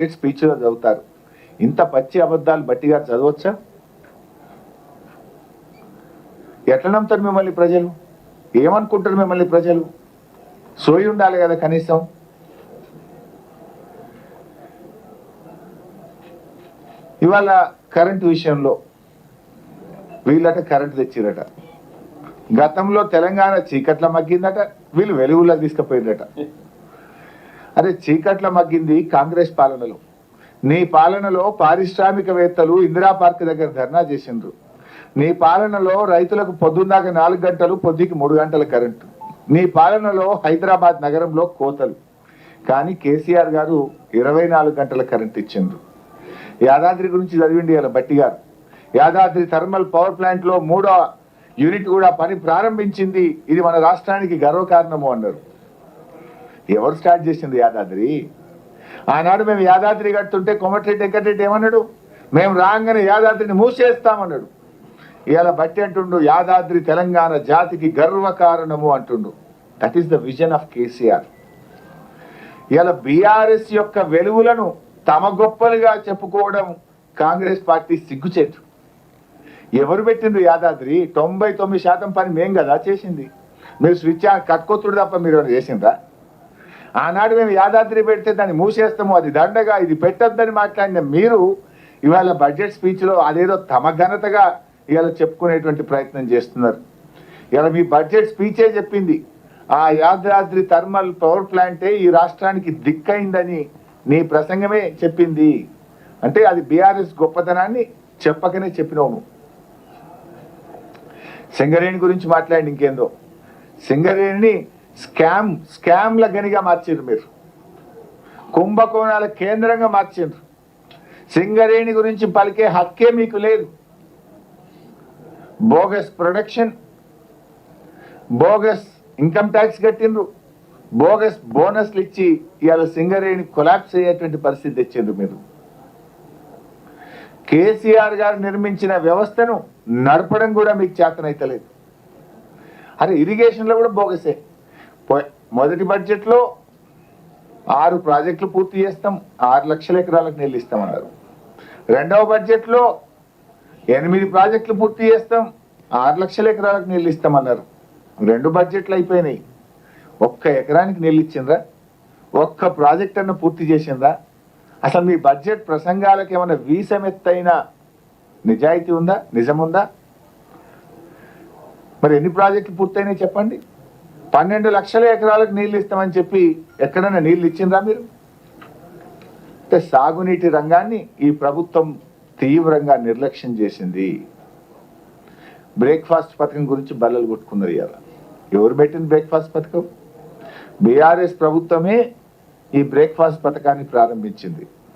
స్పీచ్లో చదువుతారు. ఇంత పచ్చి అబద్ధాలు బట్టి గారు చదవచ్చా? ఎట్లా నమ్ముతారు మిమ్మల్ని ప్రజలు? ఏమనుకుంటారు మిమ్మల్ని ప్రజలు? సోయి ఉండాలి కదా కనీసం. ఇవాళ కరెంటు విషయంలో వీళ్ళట కరెంటు తెచ్చిరట. గతంలో తెలంగాణ చీకట్ల మగ్గిందట, వీళ్ళు వెలుగులో తీసుకుపోయిందట. అరే చీకట్ల మగ్గింది కాంగ్రెస్ పాలనలో. నీ పాలనలో పారిశ్రామికవేత్తలు ఇందిరా పార్క్ దగ్గర ధర్నా చేసిండ్రు. నీ పాలనలో రైతులకు పొద్దున్నాక 4 గంటలు, పొద్దుకి 3 గంటల కరెంటు. నీ పాలనలో హైదరాబాద్ నగరంలో కోతలు. కానీ కేసీఆర్ గారు 24 గంటల కరెంటు ఇచ్చిండ్రు. యాదాద్రి గురించి చదివిండి ఇలా బట్టి గారు. యాదాద్రి థర్మల్ పవర్ ప్లాంట్లో 3వ యూనిట్ కూడా పని ప్రారంభించింది. ఇది మన రాష్ట్రానికి గర్వకారణము అన్నారు. ఎవరు స్టార్ట్ చేసింది యాదాద్రి? ఆనాడు మేము యాదాద్రి కడుతుంటే కోమటిరెడ్డి వెంకటరెడ్డి ఏమన్నాడు? మేము రాగానే యాదాద్రిని మూసేస్తామన్నాడు. ఇవాళ బట్టి అంటుండు యాదాద్రి తెలంగాణ జాతికి గర్వకారణము అంటుండు. That is the vision of KCR. ఇవాళ బీఆర్ఎస్ యొక్క వెలుగులను తమ గొప్పలుగా చెప్పుకోవడం కాంగ్రెస్ పార్టీ సిగ్గుచేటు. ఎవరు పెట్టిండ్రు యాదాద్రి? 99% పని మేం కదా చేసింది. మీరు స్విచ్ కట్టుకోతుడు తప్ప మీరు చేసిండ్రా? ఆనాడు మేము యాదాద్రి పెడితే దాన్ని మూసేస్తాము, అది దండగా, ఇది పెట్టొద్దని మాట్లాడిన మీరు ఇవాళ బడ్జెట్ స్పీచ్లో అదేదో తమ ఘనతగా ఇవాళ చెప్పుకునేటువంటి ప్రయత్నం చేస్తున్నారు. ఇవాళ మీ బడ్జెట్ స్పీచే చెప్పింది ఆ యాదాద్రి థర్మల్ పవర్ ప్లాంటే ఈ రాష్ట్రానికి దిక్కైందని నీ ప్రసంగమే చెప్పింది. అంటే అది బీఆర్ఎస్ గొప్పతనాన్ని చెప్పకనే చెప్పినావు. సింగరేణి గురించి మాట్లాడి ఇంకేందో. సింగరేణిని స్కామ్ల గనిగా మార్చారు మీరు. కుంభకోణాల కేంద్రంగా మార్చారు. సింగరేణి గురించి పలికే హక్కే మీకు లేదు. Bogus production, bogus income tax కట్టిండ్రు, బోగస్ బోనస్లు ఇచ్చి ఇవాళ సింగరేణి కొలాప్స్ అయ్యేటువంటి పరిస్థితి తెచ్చిండ్రు మీరు. కేసీఆర్ గారు నిర్మించిన వ్యవస్థను నడపడం కూడా మీకు చేతనైతలేదు. అరే ఇరిగేషన్లో కూడా బోగసే. మొదటి బడ్జెట్లో 6 ప్రాజెక్టులు పూర్తి చేస్తాం, 6 లక్షల ఎకరాలకు నీళ్ళు ఇస్తామన్నారు. రెండవ బడ్జెట్లో 8 ప్రాజెక్టులు పూర్తి చేస్తాం, 6 లక్షల ఎకరాలకు నీళ్ళు ఇస్తామన్నారు. 2 బడ్జెట్లు అయిపోయినాయి. 1 ఎకరానికి నీళ్ళు ఇచ్చిండ్రా? 1 ప్రాజెక్ట్ అన్న పూర్తి చేసిండ్రా? అసలు మీ బడ్జెట్ ప్రసంగాలకు ఏమైనా వీసమెత్తైన నిజాయితీ ఉందా? నిజముందా? మరి ఎన్ని ప్రాజెక్టులు పూర్తయినాయి చెప్పండి? 12 లక్షల ఎకరాలకు నీళ్ళు ఇస్తామని చెప్పి ఎక్కడైనా నీళ్ళు ఇచ్చిండ్రా మీరు? అంటే సాగునీటి రంగాన్ని ఈ ప్రభుత్వం తీవ్రంగా నిర్లక్ష్యం చేసింది. బ్రేక్ఫాస్ట్ పథకం గురించి బల్లలు కొట్టుకున్నారు. ఇవాళ ఎవరు పెట్టిన బ్రేక్ఫాస్ట్ పథకం? బీఆర్ఎస్ ప్రభుత్వమే ఈ బ్రేక్ఫాస్ట్ పథకాన్ని ప్రారంభించింది.